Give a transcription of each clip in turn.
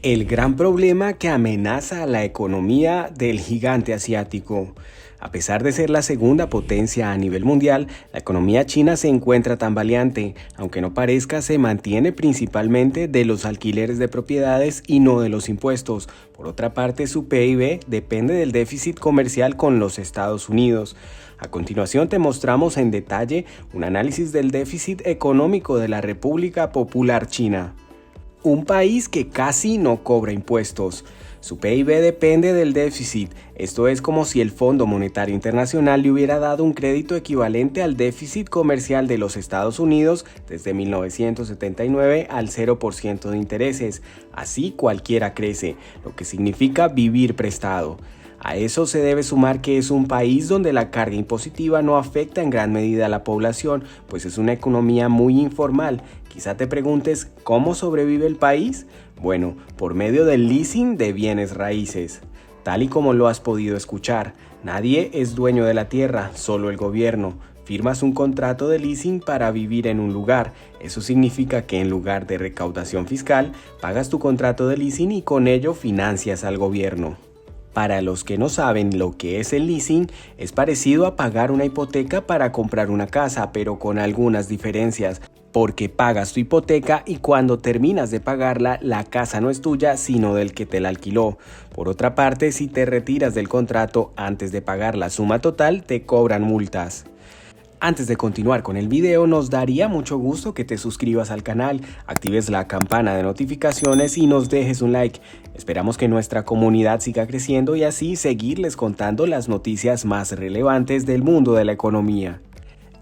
El gran problema que amenaza a la economía del gigante asiático. A pesar de ser la segunda potencia a nivel mundial, la economía china se encuentra tambaleante. Aunque no parezca, se mantiene principalmente de los alquileres de propiedades y no de los impuestos. Por otra parte, su PIB depende del déficit comercial con los Estados Unidos. A continuación te mostramos en detalle un análisis del déficit económico de la República Popular China. Un país que casi no cobra impuestos. Su PIB depende del déficit, esto es como si el Fondo Monetario Internacional le hubiera dado un crédito equivalente al déficit comercial de los Estados Unidos desde 1979 al 0% de intereses. Así cualquiera crece, lo que significa vivir prestado. A eso se debe sumar que es un país donde la carga impositiva no afecta en gran medida a la población, pues es una economía muy informal. Quizá te preguntes, ¿cómo sobrevive el país? Bueno, por medio del leasing de bienes raíces. Tal y como lo has podido escuchar, nadie es dueño de la tierra, solo el gobierno. Firmas un contrato de leasing para vivir en un lugar. Eso significa que en lugar de recaudación fiscal, pagas tu contrato de leasing y con ello financias al gobierno. Para los que no saben lo que es el leasing, es parecido a pagar una hipoteca para comprar una casa, pero con algunas diferencias, porque pagas tu hipoteca y cuando terminas de pagarla, la casa no es tuya, sino del que te la alquiló. Por otra parte, si te retiras del contrato antes de pagar la suma total, te cobran multas. Antes de continuar con el video, nos daría mucho gusto que te suscribas al canal, actives la campana de notificaciones y nos dejes un like. Esperamos que nuestra comunidad siga creciendo y así seguirles contando las noticias más relevantes del mundo de la economía.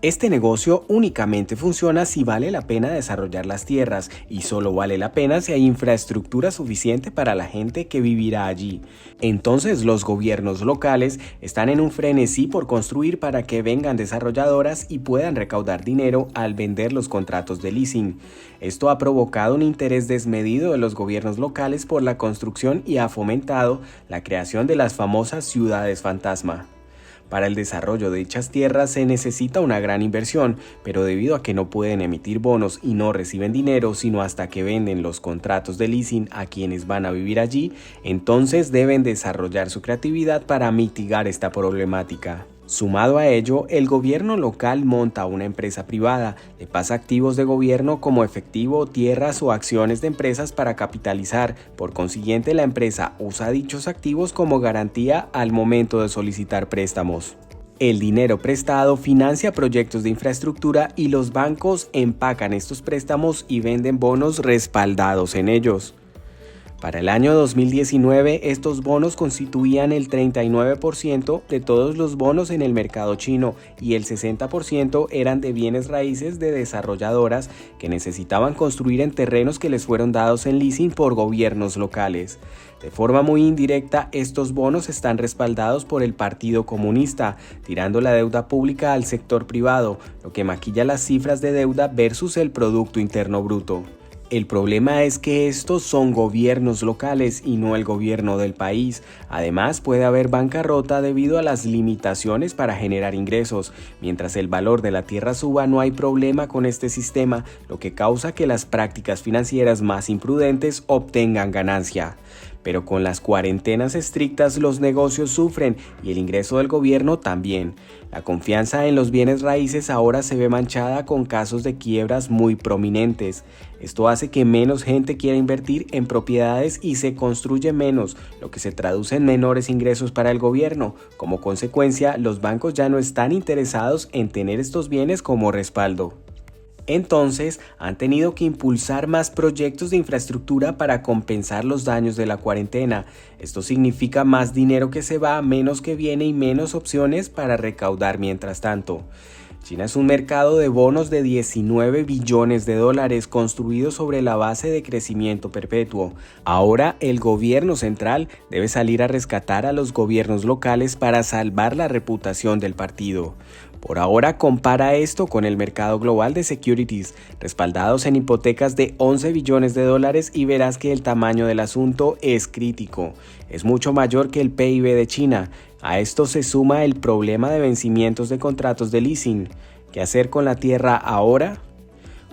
Este negocio únicamente funciona si vale la pena desarrollar las tierras y solo vale la pena si hay infraestructura suficiente para la gente que vivirá allí. Entonces los gobiernos locales están en un frenesí por construir para que vengan desarrolladoras y puedan recaudar dinero al vender los contratos de leasing. Esto ha provocado un interés desmedido de los gobiernos locales por la construcción y ha fomentado la creación de las famosas ciudades fantasma. Para el desarrollo de dichas tierras se necesita una gran inversión, pero debido a que no pueden emitir bonos y no reciben dinero sino hasta que venden los contratos de leasing a quienes van a vivir allí, entonces deben desarrollar su creatividad para mitigar esta problemática. Sumado a ello, el gobierno local monta una empresa privada, le pasa activos de gobierno como efectivo, tierras o acciones de empresas para capitalizar. Por consiguiente, la empresa usa dichos activos como garantía al momento de solicitar préstamos. El dinero prestado financia proyectos de infraestructura y los bancos empacan estos préstamos y venden bonos respaldados en ellos. Para el año 2019, estos bonos constituían el 39% de todos los bonos en el mercado chino y el 60% eran de bienes raíces de desarrolladoras que necesitaban construir en terrenos que les fueron dados en leasing por gobiernos locales. De forma muy indirecta, estos bonos están respaldados por el Partido Comunista, tirando la deuda pública al sector privado, lo que maquilla las cifras de deuda versus el Producto Interno Bruto. El problema es que estos son gobiernos locales y no el gobierno del país. Además, puede haber bancarrota debido a las limitaciones para generar ingresos. Mientras el valor de la tierra suba, no hay problema con este sistema, lo que causa que las prácticas financieras más imprudentes obtengan ganancia. Pero con las cuarentenas estrictas los negocios sufren y el ingreso del gobierno también. La confianza en los bienes raíces ahora se ve manchada con casos de quiebras muy prominentes. Esto hace que menos gente quiera invertir en propiedades y se construye menos, lo que se traduce en menores ingresos para el gobierno. Como consecuencia, los bancos ya no están interesados en tener estos bienes como respaldo. Entonces, han tenido que impulsar más proyectos de infraestructura para compensar los daños de la cuarentena. Esto significa más dinero que se va, menos que viene y menos opciones para recaudar mientras tanto. China es un mercado de bonos de 19 billones de dólares construidos sobre la base de crecimiento perpetuo. Ahora el gobierno central debe salir a rescatar a los gobiernos locales para salvar la reputación del partido. Por ahora compara esto con el mercado global de securities, respaldados en hipotecas de 11 billones de dólares y verás que el tamaño del asunto es crítico. Es mucho mayor que el PIB de China. A esto se suma el problema de vencimientos de contratos de leasing. ¿Qué hacer con la tierra ahora?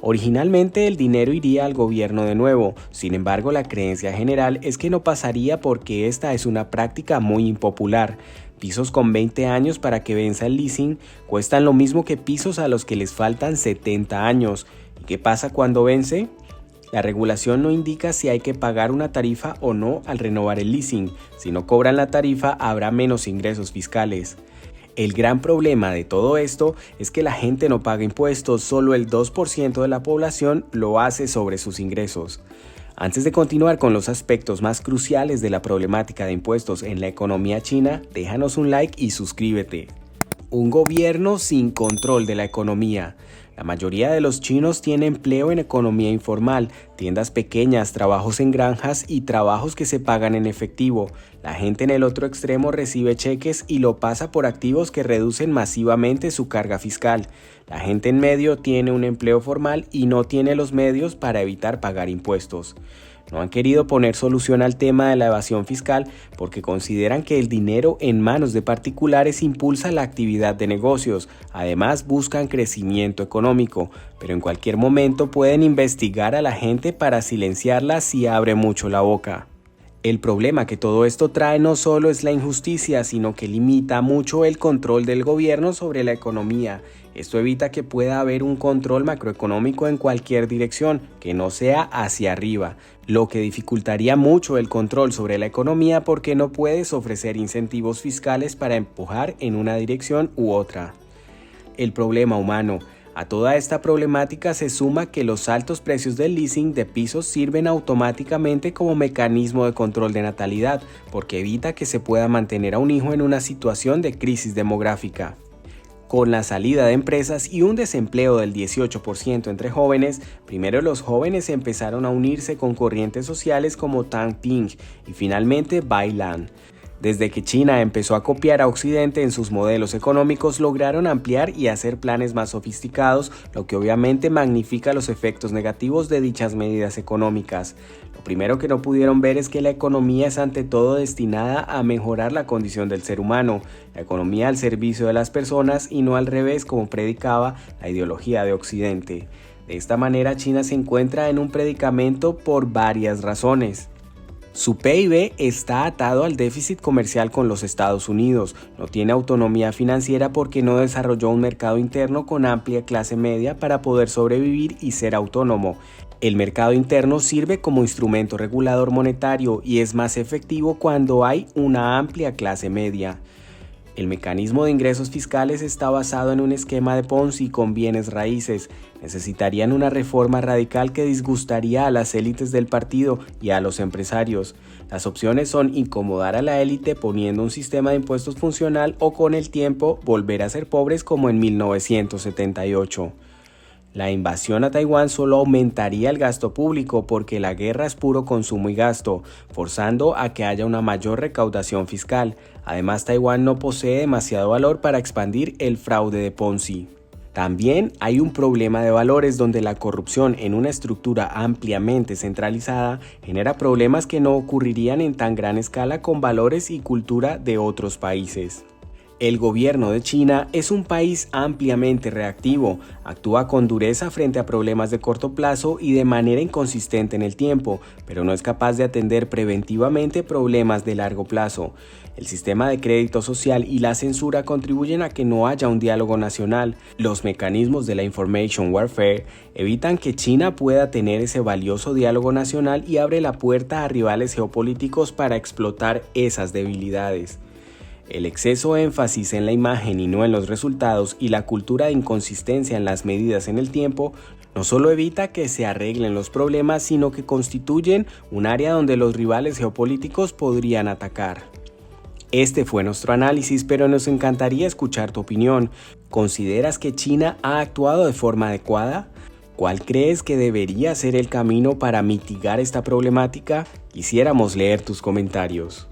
Originalmente el dinero iría al gobierno de nuevo, sin embargo la creencia general es que no pasaría porque esta es una práctica muy impopular. Pisos con 20 años para que venza el leasing cuestan lo mismo que pisos a los que les faltan 70 años. ¿Y qué pasa cuando vence? La regulación no indica si hay que pagar una tarifa o no al renovar el leasing. Si no cobran la tarifa, habrá menos ingresos fiscales. El gran problema de todo esto es que la gente no paga impuestos, solo el 2% de la población lo hace sobre sus ingresos. Antes de continuar con los aspectos más cruciales de la problemática de impuestos en la economía china, déjanos un like y suscríbete. Un gobierno sin control de la economía. La mayoría de los chinos tiene empleo en economía informal, tiendas pequeñas, trabajos en granjas y trabajos que se pagan en efectivo. La gente en el otro extremo recibe cheques y lo pasa por activos que reducen masivamente su carga fiscal. La gente en medio tiene un empleo formal y no tiene los medios para evitar pagar impuestos. No han querido poner solución al tema de la evasión fiscal porque consideran que el dinero en manos de particulares impulsa la actividad de negocios. Además, buscan crecimiento económico, pero en cualquier momento pueden investigar a la gente para silenciarla si abre mucho la boca. El problema que todo esto trae no solo es la injusticia, sino que limita mucho el control del gobierno sobre la economía. Esto evita que pueda haber un control macroeconómico en cualquier dirección, que no sea hacia arriba, lo que dificultaría mucho el control sobre la economía porque no puedes ofrecer incentivos fiscales para empujar en una dirección u otra. El problema humano. A toda esta problemática se suma que los altos precios del leasing de pisos sirven automáticamente como mecanismo de control de natalidad, porque evita que se pueda mantener a un hijo en una situación de crisis demográfica. Con la salida de empresas y un desempleo del 18% entre jóvenes, primero los jóvenes empezaron a unirse con corrientes sociales como Tang Ping y finalmente Bailan. Desde que China empezó a copiar a Occidente en sus modelos económicos, lograron ampliar y hacer planes más sofisticados, lo que obviamente magnifica los efectos negativos de dichas medidas económicas. Lo primero que no pudieron ver es que la economía es ante todo destinada a mejorar la condición del ser humano, la economía al servicio de las personas y no al revés como predicaba la ideología de Occidente. De esta manera, China se encuentra en un predicamento por varias razones. Su PIB está atado al déficit comercial con los Estados Unidos, no tiene autonomía financiera porque no desarrolló un mercado interno con amplia clase media para poder sobrevivir y ser autónomo. El mercado interno sirve como instrumento regulador monetario y es más efectivo cuando hay una amplia clase media. El mecanismo de ingresos fiscales está basado en un esquema de Ponzi con bienes raíces. Necesitarían una reforma radical que disgustaría a las élites del partido y a los empresarios. Las opciones son incomodar a la élite poniendo un sistema de impuestos funcional o con el tiempo volver a ser pobres como en 1978. La invasión a Taiwán solo aumentaría el gasto público porque la guerra es puro consumo y gasto, forzando a que haya una mayor recaudación fiscal. Además, Taiwán no posee demasiado valor para expandir el fraude de Ponzi. También hay un problema de valores donde la corrupción en una estructura ampliamente centralizada genera problemas que no ocurrirían en tan gran escala con valores y cultura de otros países. El gobierno de China es un país ampliamente reactivo, actúa con dureza frente a problemas de corto plazo y de manera inconsistente en el tiempo, pero no es capaz de atender preventivamente problemas de largo plazo. El sistema de crédito social y la censura contribuyen a que no haya un diálogo nacional. Los mecanismos de la information warfare evitan que China pueda tener ese valioso diálogo nacional y abre la puerta a rivales geopolíticos para explotar esas debilidades. El exceso de énfasis en la imagen y no en los resultados y la cultura de inconsistencia en las medidas en el tiempo no solo evita que se arreglen los problemas, sino que constituyen un área donde los rivales geopolíticos podrían atacar. Este fue nuestro análisis, pero nos encantaría escuchar tu opinión. ¿Consideras que China ha actuado de forma adecuada? ¿Cuál crees que debería ser el camino para mitigar esta problemática? Quisiéramos leer tus comentarios.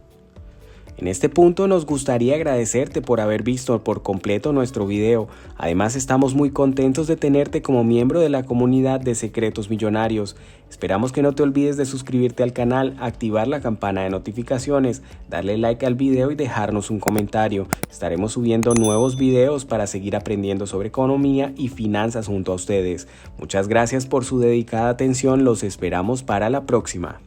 En este punto nos gustaría agradecerte por haber visto por completo nuestro video. Además, estamos muy contentos de tenerte como miembro de la comunidad de Secretos Millonarios. Esperamos que no te olvides de suscribirte al canal, activar la campana de notificaciones, darle like al video y dejarnos un comentario. Estaremos subiendo nuevos videos para seguir aprendiendo sobre economía y finanzas junto a ustedes. Muchas gracias por su dedicada atención, los esperamos para la próxima.